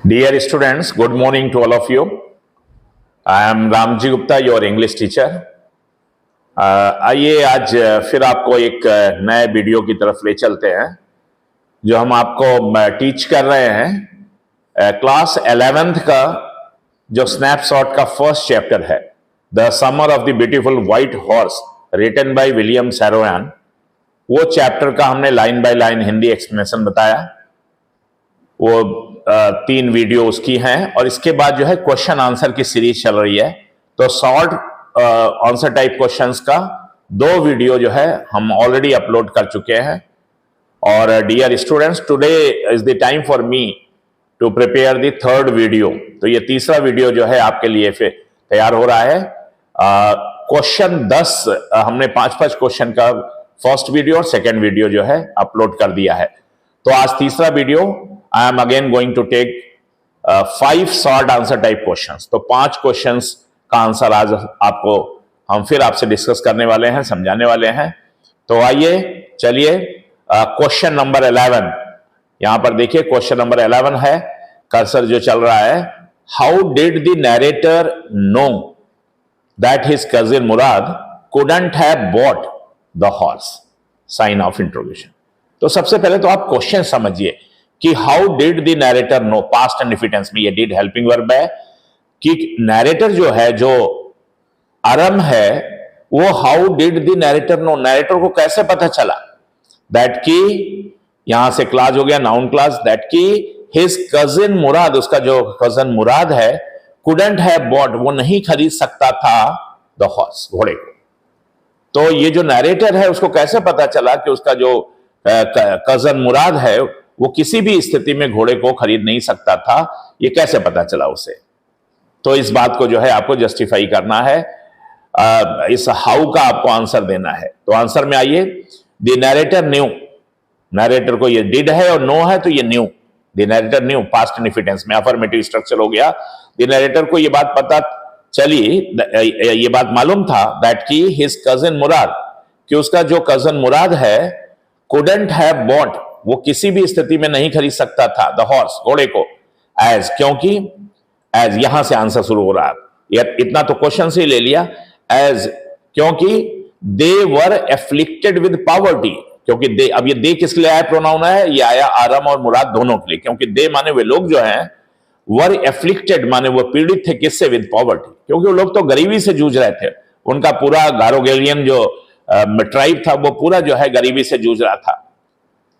Dear students, good morning to all of you. I am Ramji Gupta, your English teacher. आइए आज फिर आपको एक नए वीडियो की तरफ ले चलते हैं जो हम आपको टीच कर रहे हैं क्लास 11th का जो स्नैपशॉट का फर्स्ट चैप्टर है, the summer of the beautiful white horse written by William Saroyan. वो चैप्टर का हमने line by line Hindi explanation बताया। वो 3 वीडियो उसकी हैं और इसके बाद जो है क्वेश्चन आंसर की सीरीज चल रही है। तो शॉर्ट आंसर टाइप क्वेश्चंस का 2 वीडियो जो है हम ऑलरेडी अपलोड कर चुके हैं। और dear students, today is the time for me to prepare the third video. तो ये तीसरा वीडियो जो है आपके लिए फिर तैयार हो रहा है। क्वेश्चन 10 हमने 5-5 क्वेश्चन का फर्स्ट वीडियो और सेकेंड वीडियो जो है अपलोड कर दिया है। तो आज तीसरा वीडियो I am again going to take 5 short answer type questions. तो 5 क्वेश्चंस का आंसर आज आपको हम फिर आपसे डिस्कस करने वाले हैं, समझाने वाले हैं। तो आइए चलिए क्वेश्चन नंबर 11 यहां पर देखिए। क्वेश्चन नंबर 11 है, कर्सर जो चल रहा है, how did the narrator know that his cousin Mourad couldn't have bought the horse? Sign of interrogation. तो सबसे पहले तो आप क्वेश्चन समझिए कि how did the narrator know, past indefinite tense में ये डिड हेल्पिंग वर्ब है कि नरेटर जो है, जो अरम है, वो how did the narrator know, narrator को कैसे पता चला दैट की, यहां से क्लास हो गया नाउन क्लास, दैट की हिज कजिन मुराद, उसका जो कजिन मुराद है, कुडंट हैव बॉट, वो नहीं खरीद सकता था द हॉर्स, घोड़े को। तो ये जो नरेटर है उसको कैसे पता चला कि उसका जो कजिन मुराद है वो किसी भी स्थिति में घोड़े को खरीद नहीं सकता था, ये कैसे पता चला उसे? तो इस बात को जो है आपको जस्टिफाई करना है, इस हाउ का आपको आंसर देना है। तो आंसर में आइए, द नरेटर न्यू, नरेटर को ये डिड है और नो है तो ये knew, the narrator knew past indefinite tense में अफर्मेटिव स्ट्रक्चर हो गया। द नरेटर को ये बात पता चली, ये बात मालूम था दैट की हिज कजिन मुराद, कि उसका जो कजिन मुराद है, कुडंट हैव बॉट, वो किसी भी स्थिति में नहीं खरीद सकता था द हॉर्स, घोड़े को, एज, क्योंकि, एज यहां से आंसर शुरू हो रहा है, इतना तो क्वेश्चन से ही ले लिया, एज क्योंकि दे वर एफ्लिक्टेड विद पॉवर्टी, क्योंकि दे, अब ये दे किसके लिए आया प्रोनाउन है, ये आया आरम और मुराद दोनों के लिए, क्योंकि दे माने वे लोग जो हैं, वर एफ्लिक्टेड माने वो पीड़ित थे, किससे, विद पॉवर्टी, क्योंकि वो लोग तो गरीबी से जूझ रहे थे। उनका पूरा गारोगेलियन जो ट्राइब था वो पूरा जो है गरीबी से जूझ रहा था।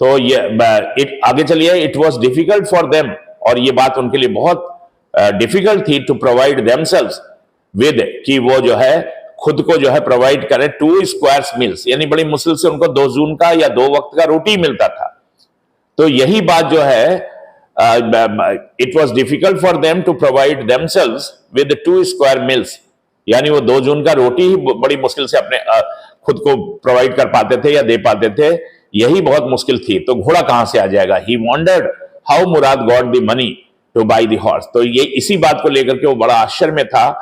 तो ये आगे चलिए, it was difficult for them, और ये बात उनके लिए बहुत डिफिकल्ट थी, टू प्रोवाइड देमसेल्व्स विद, कि वो जो है खुद को जो है प्रोवाइड करें 2 स्क्वायर्स मील्स, यानी बड़ी मुश्किल से उनको 2 जून का या 2 वक्त का रोटी मिलता था। तो यही बात जो है, it was difficult for them to provide themselves with 2 square meals, यानी वो 2 जून का रोटी ही बड़ी मुश्किल से अपने खुद को प्रोवाइड कर पाते थे या दे पाते थे, यही बहुत मुश्किल थी। तो घोड़ा कहां से आ जाएगा? He wondered how Mourad got the money to buy the horse. तो ये इसी बात को लेकर के वो बड़ा आश्चर्य में था,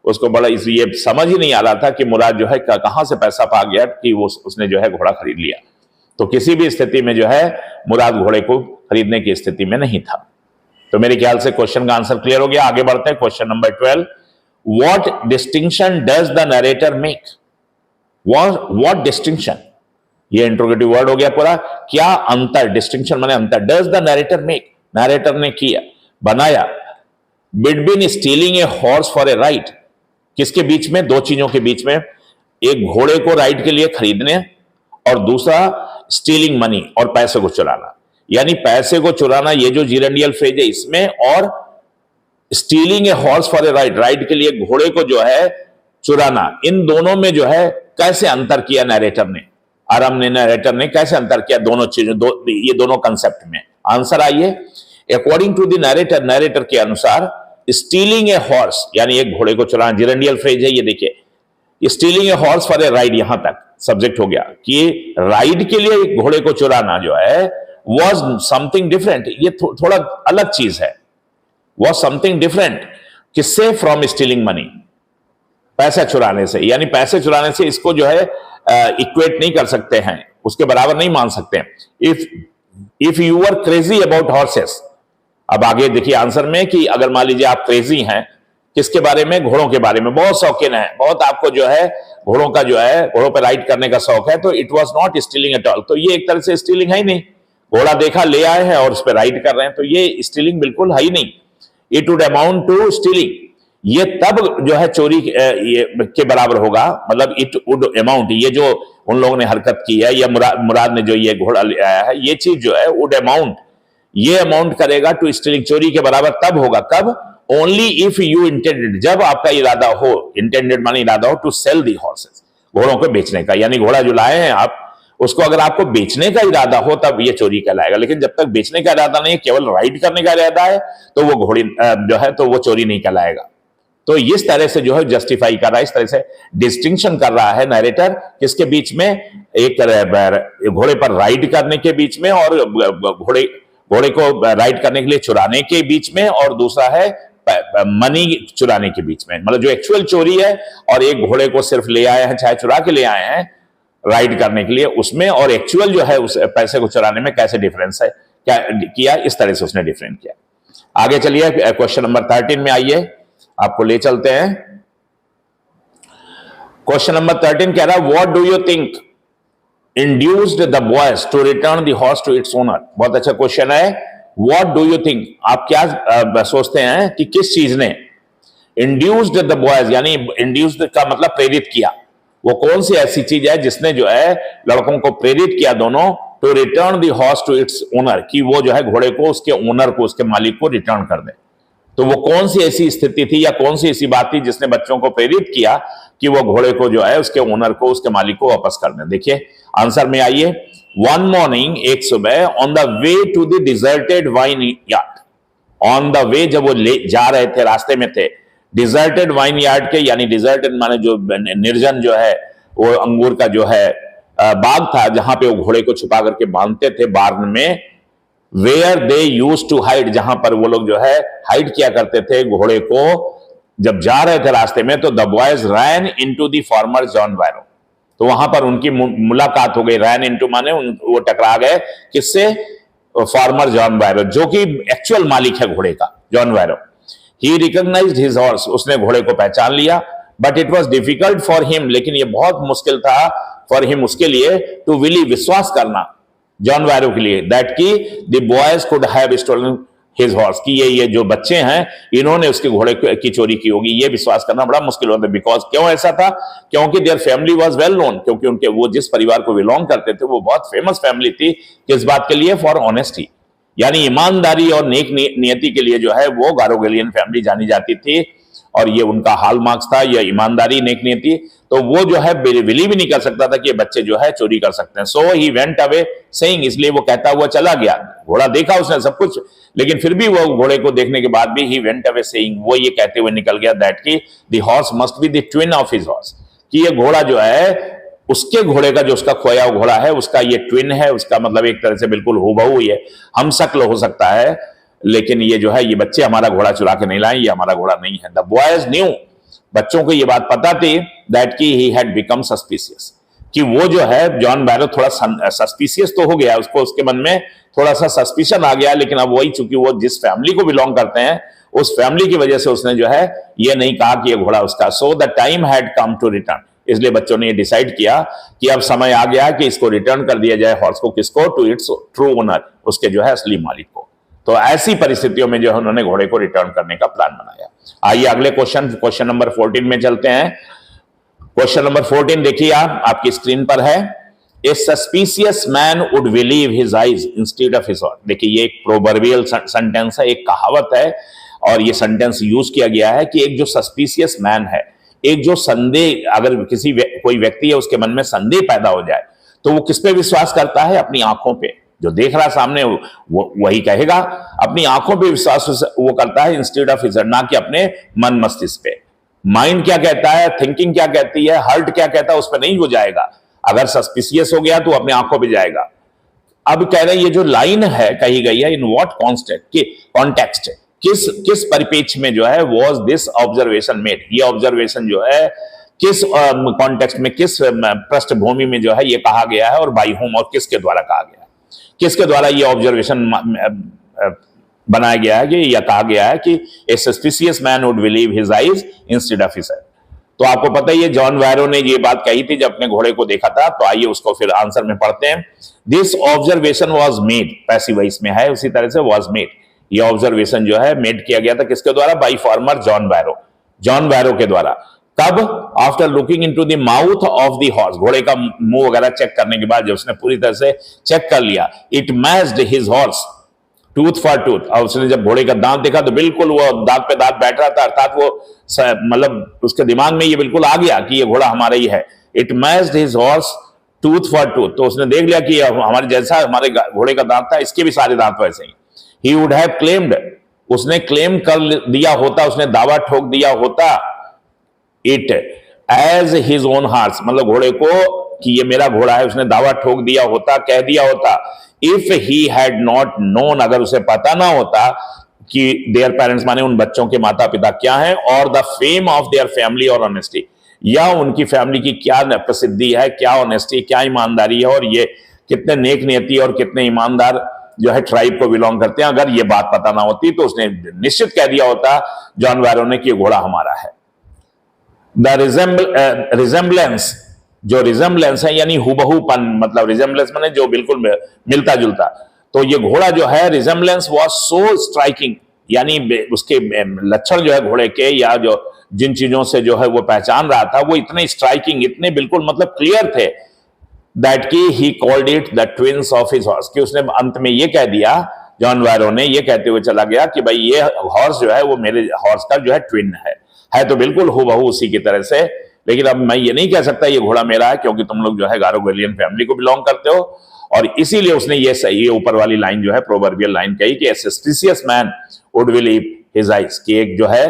उसको बड़ा ये समझ ही नहीं आ रहा था कि मुराद जो है कहां से पैसा पा गया कि वो उसने जो है घोड़ा खरीद लिया। तो किसी भी स्थिति में जो है मुराद घोड़े को खरीदने की स्थिति में नहीं था। तो मेरे ख्याल से क्वेश्चन का आंसर क्लियर हो गया। आगे बढ़ते हैं, question number 12, what distinction does the narrator make? What distinction, ये इंट्रोगेटिव वर्ड हो गया पूरा, क्या अंतर, डिस्टिंक्शन माने अंतर, does the narrator make, narrator ने किया, बनाया, between stealing a horse for a ride, किसके बीच में? 2 चीजों के बीच में, एक घोड़े को राइड के लिए खरीदने और दूसरा स्टीलिंग मनी, और पैसे को चुराना। यानी पैसे को चुराना ये जो जीरेंडियल फ्रेज है इसमें, और stealing a horse for a ride, ride के लिए घोड़े को जो है चुराना, इन दोनों में जो है कैसे अंतर किया नरेटर ने, आराम ने, नरेटर ने कैसे अंतर किया दोनों चीजों, ये दोनों कंसेप्ट में? आंसर आइए, according to the narrator, narrator के अनुसार, स्टीलिंग ए हॉर्स यानी एक घोड़े को चुराना, जीरेंडियल फ्रेज है ये देखिए, stealing a horse for a ride, यहां तक सब्जेक्ट हो गया कि राइड के लिए घोड़े को चुराना जो है वॉज समथिंग डिफरेंट, ये थोड़ा अलग चीज है, वॉज समथिंग डिफरेंट, किससे? फ्रॉम स्टीलिंग मनी, पैसा चुराने से, यानी पैसे चुराने से इसको जो है इक्वेट नहीं कर सकते हैं, उसके बराबर नहीं मान सकते। If you are crazy about horses, अब आगे देखिए आंसर में कि अगर मान लीजिए आप क्रेजी हैं किसके बारे में, घोड़ों के बारे में, बहुत शौकीन है, बहुत आपको जो है घोड़ों का जो है घोड़ों पर राइड करने का शौक है, तो it was not stealing at all. तो ये एक तरह से स्टीलिंग है ही नहीं, घोड़ा देखा ले आए हैं और उस पर राइड कर रहे हैं, तो ये स्टीलिंग बिल्कुल है ही नहीं। It would amount to stealing, ये तब जो है चोरी के बराबर होगा, मतलब इट वुड अमाउंट, ये जो उन लोगों ने हरकत की है या मुराद ने जो ये घोड़ा ले आया है, ये चीज जो है वुड अमाउंट, ये अमाउंट करेगा टू स्टीलिंग, चोरी के बराबर तब होगा, कब, ओनली इफ यू इंटेंडेड, जब आपका इरादा हो, इंटेंडेड माने इरादा हो, टू सेल दी हॉर्सेस, घोड़ों को बेचने का, यानी घोड़ा जो लाए हैं आप, उसको अगर आपको बेचने का इरादा हो तब ये चोरी कहलाएगा, लेकिन जब तक बेचने का इरादा नहीं, केवल राइड करने का इरादा है, तो वो घोड़ी जो है तो वो चोरी नहीं कहलाएगा। तो इस तरह से जो है जस्टिफाई कर रहा है, इस तरह से डिस्टिंक्शन कर रहा है नरेटर किसके बीच में, एक घोड़े पर राइड करने के बीच में और घोड़े को राइड करने के लिए चुराने के बीच में, और दूसरा है मनी चुराने के बीच में, मतलब जो एक्चुअल चोरी है और एक घोड़े को सिर्फ ले आए हैं, चाहे चुरा के ले आए हैं राइड करने के लिए, उसमें और एक्चुअल जो है उस पैसे को चुराने में कैसे डिफरेंस है, क्या किया, इस तरह से उसने डिफरेंट किया। आगे चलिए क्वेश्चन नंबर 13 में आइए, आपको ले चलते हैं। क्वेश्चन नंबर 13 कह रहा है what do you think induced the boys to return the horse to its owner. बहुत अच्छा क्वेश्चन है, व्हाट डू यू थिंक, आप क्या सोचते हैं कि किस चीज ने इंड्यूस्ड द बॉयज, यानी इंड्यूस्ड का मतलब प्रेरित किया, वो कौन सी ऐसी चीज है जिसने जो है लड़कों को प्रेरित किया दोनों, to return the horse to its owner, कि वो जो है घोड़े को उसके ओनर को, उसके मालिक को रिटर्न कर दे। तो वो कौन सी ऐसी स्थिति थी या कौन सी ऐसी बात थी जिसने बच्चों को प्रेरित किया कि वो घोड़े को जो है उसके ओनर को, उसके मालिक को वापस कर दें। देखिए आंसर में आइए, वन मॉर्निंग, एक सुबह, on the way to the deserted vineyard, on the way, जब वो जा रहे थे, रास्ते में थे, डिजर्टेड वाइन यार्ड के, यानी डिजर्टेड माने जो निर्जन जो है वो अंगूर का जो है बाग था, जहां पे वो घोड़े को छुपा करके बांधते थे बार्न में, where they used to hide, जहां पर वो लोग जो है हाइड किया करते थे घोड़े को, जब जा रहे थे रास्ते में, तो the boys ran into the farmer John Byro, तो वहां पर उनकी मुलाकात हो गई, रैन इनटू माने वो टकरा गए किससे, फार्मर जॉन वायरो, जो कि एक्चुअल मालिक है घोड़े का, जॉन वायरो। ही रिकॉग्नाइज्ड हिज हॉर्स, उसने घोड़े को पहचान लिया, but it was difficult for him, लेकिन ये बहुत मुश्किल था फॉर हिम, उसके लिए, टू बिलीव, विश्वास करना, जॉन वायरो के लिए, दैट की the boys could have stolen his horse, कि ये जो बच्चे हैं इन्होंने उसके घोड़े की चोरी की होगी, ये विश्वास करना बड़ा मुश्किल होता है। बिकॉज क्यों ऐसा था, क्योंकि their family was well known, क्योंकि उनके वो जिस परिवार को बिलोंग करते थे वो बहुत फेमस फैमिली थी, किस बात के लिए, फॉर ऑनेस्टी, यानी ईमानदारी और नेक नियति के लिए जो है वो गारोगेलियन फैमिली जानी जाती थी, और ये उनका हॉलमार्क्स था, ये ईमानदारी, नेक नियति, तो वो जो है बिलीव ही नहीं कर सकता था कि ये बच्चे जो है चोरी कर सकते हैं। सो ही वेंट अवे सेइंग, इसलिए वो कहता हुआ चला गया, घोड़ा देखा उसने सब कुछ, लेकिन फिर भी वो घोड़े को देखने के बाद भी ही वेंट अवे सेइंग, वो ये कहते हुए निकल गया, दैट की the horse must be the twin of his horse, कि ये घोड़ा जो है उसके घोड़े का, जो उसका खोया हुआ घोड़ा है उसका ये ट्विन है, उसका मतलब एक तरह से बिल्कुल हूबहू ये हम शक्ल हो सकता है, लेकिन ये जो है ये बच्चे हमारा घोड़ा चुरा के नहीं लाए, ये हमारा घोड़ा नहीं है। द बॉयज न्यू, बच्चों को ये बात पता थी, दैट की ही हैड बिकम सस्पिशियस, कि वो जो है जॉन बैरो थोड़ा सस्पिशियस तो हो गया, उसको उसके मन में थोड़ा सा सस्पिशन आ गया, लेकिन अब वही चूंकि वो जिस फैमिली को बिलोंग करते हैं उस फैमिली की वजह से उसने जो है ये नहीं कहा कि ये घोड़ा उसका। So the time had come to return, इसलिए बच्चों ने ये डिसाइड किया कि अब समय आ गया कि इसको रिटर्न कर दिया जाए, हॉर्स को, किसको, टू इट्स ट्रू ओनर, उसके जो है असली मालिक को। तो ऐसी परिस्थितियों में जो है उन्होंने घोड़े को रिटर्न करने का प्लान बनाया। आइए अगले क्वेश्चन नंबर 14 में चलते हैं। क्वेश्चन नंबर 14 देखिए आप, आपकी स्क्रीन पर है, a suspicious man would believe his eyes instead of his horse. देखिए ये एक प्रोवर्बियल सेंटेंस है, एक कहावत है, और ये सेंटेंस यूज किया गया है कि एक जो सस्पिशियस मैन है, एक जो संदेह, अगर कोई व्यक्ति है उसके मन में संदेह पैदा हो जाए तो वो किस पे विश्वास करता है, अपनी आंखों पे, जो देख रहा सामने वही कहेगा, अपनी आंखों पे विश्वास वो करता है, इंस्टेड ऑफ हिज, ना कि अपने मन मस्तिष्क पे। माइंड क्या कहता है, थिंकिंग क्या कहती है, हार्ट क्या कहता है, उस पर नहीं वो जाएगा। अगर सस्पिशियस हो गया तो अपने आंखों पे जाएगा। अब कह रहे हैं ये जो लाइन है कही गई है, इन व्हाट कॉन्टेक्स्ट, किस परिपेक्ष में जो है वॉज दिस ऑब्जर्वेशन मेड, ये ऑब्जर्वेशन जो है किस कॉन्टेक्स्ट में, किस पृष्ठभूमि में जो है ये कहा गया है, और बाय होम, और किसके द्वारा कहा गया है, किसके द्वारा ये ऑब्जर्वेशन बनाया गया है कि, या कहा गया है कि a suspicious man would believe his eyes instead of his head. तो आपको पता ही है जॉन वैरो ने ये बात कही थी जब अपने घोड़े को देखा था। तो आइए उसको फिर आंसर में पढ़ते हैं। This observation was made, passive voice में है, उसी तरह से वॉज मेड, ये ऑब्जर्वेशन जो है मेड किया गया था किसके द्वारा? By farmer John Vero, John Vero के द्वारा। कब? After looking into the mouth of the horse, घोड़े का मुंह वगैरह चेक करने के बाद जब उसने पूरी तरह से चेक कर लिया, it matched his horse tooth for tooth, और उसने जब घोड़े का दांत देखा तो बिल्कुल वो दांत पे दांत बैठ रहा था, अर्थात वो मतलब उसके दिमाग में ये बिल्कुल आ गया कि ये घोड़ा हमारा ही है। It matched his horse tooth for tooth, तो उसने देख लिया कि हमारे जैसा हमारे घोड़े का दांत था, इसके भी सारे दांत वैसे ही। ही वुड हैव क्लेम्ड, उसने क्लेम कर दिया होता, उसने दावा ठोक दिया होता, it as his own horse, मतलब घोड़े को कि ये मेरा घोड़ा है, उसने दावा ठोक दिया होता, कह दिया होता। If he had not known, अगर उसे पता ना होता कि देयर पेरेंट्स माने उन बच्चों के माता पिता क्या हैं, और the fame of their family और ऑनेस्टी, या उनकी फैमिली की क्या प्रसिद्धि है, क्या ऑनेस्टी, क्या ईमानदारी है, और ये कितने नेक नियति और कितने ईमानदार जो है ट्राइब को बिलोंग करते हैं, अगर ये बात पता ना होती तो उसने निश्चित कह दिया होता जॉन वैरो ने कि ये घोड़ा हमारा है। द रिजेम्बलेंस, जो रिजेम्बलेंस है यानी हुबहूपन, मतलब रिजेम्बलेंस माने जो बिल्कुल मिलता जुलता, तो ये घोड़ा जो है रिजेम्बलेंस वाज सो स्ट्राइकिंग, यानी उसके लक्षण जो है घोड़े के, या जो जिन चीजों से जो है वो पहचान रहा था, वो इतने स्ट्राइकिंग, इतने बिल्कुल मतलब क्लियर थे, दैट की he called it the twins of his horse, कि उसने अंत में ये कह दिया, जॉन वैरो ने ये कहते हुए चला गया कि भाई ये हॉर्स जो है वो मेरे हॉर्स का जो है ट्विन है तो बिल्कुल हूबहू उसी की तरह से। लेकिन अब मैं ये नहीं कह सकता ये घोड़ा मेरा है, क्योंकि तुम लोग जो है गारोवेलियन फैमिली को बिलोंग करते हो, और इसीलिए उसने ये सही ऊपर वाली लाइन जो है प्रोवर्बियल लाइन कही कि a suspicious man would believe his eyes, कि एक जो है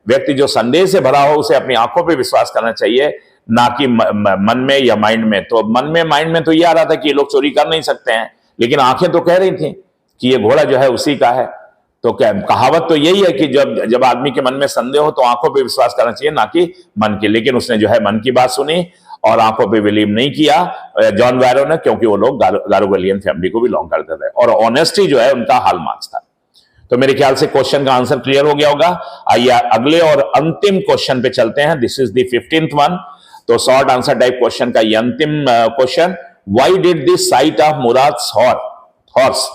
व्यक्ति जो संदेह से भरा हो उसे अपनी आंखों पे विश्वास करना चाहिए, ना कि मन में या माइंड में। तो मन में माइंड में तो ये आ रहा था कि ये लोग चोरी कर नहीं सकते हैं, लेकिन आंखें तो कह रही थी कि ये घोड़ा जो है उसी का है। तो क्या कहावत तो यही है कि जब आदमी के मन में संदेह हो तो आंखों पे विश्वास करना चाहिए, ना कि मन के। लेकिन उसने जो है मन की बात सुनी और आंखों पे बिलीव नहीं किया जॉन वैरो ने, क्योंकि वो लोग गारोवेलियन फैमिली को बिलोंग करते थे, और ऑनेस्टी जो है उनका हॉलमार्क था। तो मेरे ख्याल से क्वेश्चन का आंसर क्लियर हो गया होगा। आइए अगले और अंतिम क्वेश्चन पे चलते हैं। This is the 15th one. तो शॉर्ट आंसर टाइप क्वेश्चन का ये अंतिम question, why did the sight of Mourad's horse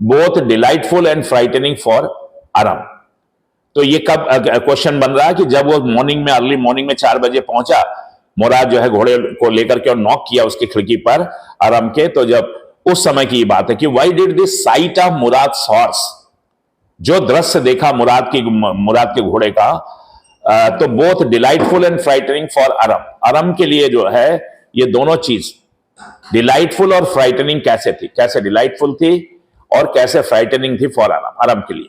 both delightful and frightening for Aram. तो ये कब क्वेश्चन बन रहा है कि जब वो मॉर्निंग में, अर्ली मॉर्निंग में 4 बजे पहुंचा, मुराद जो है घोड़े को लेकर के और नॉक किया उसकी खिड़की पर अरम के, तो जब उस समय की बात है कि why did this sight of Mourad's horse, जो दृश्य देखा मुराद के घोड़े का, तो both delightful and frightening for Aram, Aram के लिए जो है ये दोनों चीज डिलाइटफुल और फ्राइटनिंग कैसे थी, कैसे डिलाइटफुल थी और कैसे फ्राइटनिंग थी फॉर अरम, अरम के लिए।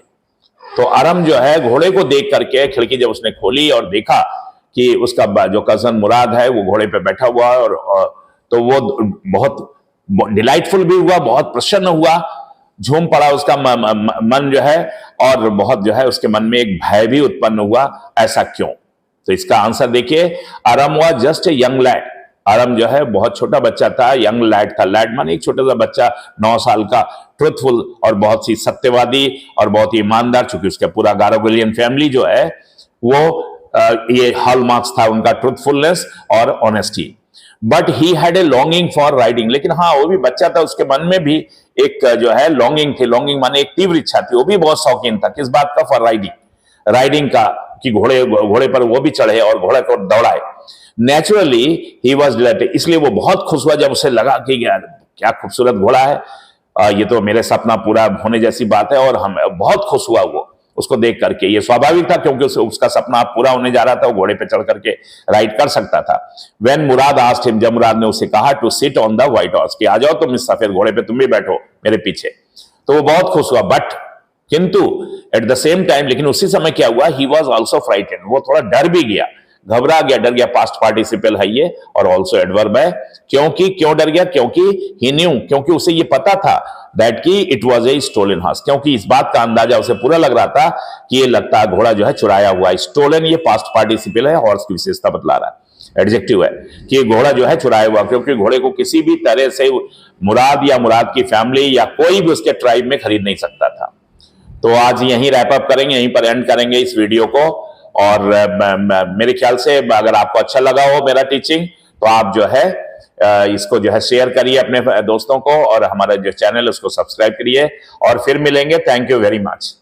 तो अरम जो है घोड़े को देख करके खिड़की जब उसने खोली और देखा कि उसका जो कजन मुराद है वो घोड़े पे बैठा हुआ है, और तो वो बहुत डिलाइटफुल भी हुआ, बहुत प्रसन्न हुआ, झूम पड़ा उसका मन जो है, और बहुत जो है उसके मन में एक भय भी उत्पन्न हुआ। ऐसा क्यों? तो इसका आंसर देखिए, Aram was just a young lad, Aram जो है बहुत छोटा बच्चा था, यंग लैड था, लैड माने एक छोटा सा बच्चा 9 साल का, ट्रुथफुल और बहुत सी सत्यवादी और बहुत ही ईमानदार, चूंकि उसका पूरा गारोवेलियन फैमिली जो है वो ये हॉलमार्क्स था उनका, ट्रुथफुलनेस और honesty. But he had a longing for riding, लेकिन हाँ वो भी बच्चा था, उसके मन में भी एक जो है लॉन्गिंग थी, लॉन्गिंग माने एक तीव्र इच्छा थी, वो भी बहुत शौकीन था किस बात का? फॉर राइडिंग, राइडिंग का, कि घोड़े पर वो भी चढ़े और घोड़े को दौड़ाए। नेचुरली ही वॉज डिलाइटेड, इसलिए वो बहुत खुश हुआ जब उसे लगा कि यार क्या खूबसूरत घोड़ा है, ये तो मेरे सपना पूरा होने जैसी बात है, और हम बहुत खुश हुआ वो उसको देख करके। ये स्वाभाविक था क्योंकि उसका सपना पूरा होने जा रहा था, वो घोड़े पे चढ़ करके राइड कर सकता था। व्हेन मुराद आस्क्ड हिम, जब मुराद ने उसे कहा to sit on the white horse, कि आ जाओ तुम इस सफेद घोड़े पे, तुम भी बैठो मेरे पीछे, तो वो बहुत खुश हुआ। बट किंतु एट द सेम टाइम, लेकिन उसी समय क्या हुआ, ही वॉज ऑल्सो फ्राइटेंड, वो थोड़ा डर भी गया, घबरा गया, डर गया, पास्ट पार्टिसिपल है ये और ऑल्सो एडवर्ब है। क्योंकि क्यों डर गया? क्योंकि ही न्यू, क्योंकि उसे ये पता था दैट की it was a stolen horse, क्योंकि इस बात का अंदाजा उसे पूरा लग रहा था कि ये लगता है घोड़ा जो है चुराया हुआ है। स्टोलन ये पास्ट पार्टिसिपल है, हॉर्स की विशेषता बतला रहा है, एडजेक्टिव है कि घोड़ा जो है चुराया हुआ, क्योंकि घोड़े को किसी भी तरह से मुराद या मुराद की फैमिली या कोई भी उसके ट्राइब में खरीद नहीं सकता था। तो आज यहीं रैप अप करेंगे, यहीं पर एंड करेंगे इस वीडियो को। और मेरे ख्याल से अगर आपको अच्छा लगा हो मेरा टीचिंग, तो आप जो है इसको जो है शेयर करिए अपने दोस्तों को, और हमारा जो चैनल है उसको सब्सक्राइब करिए। और फिर मिलेंगे। Thank you very much.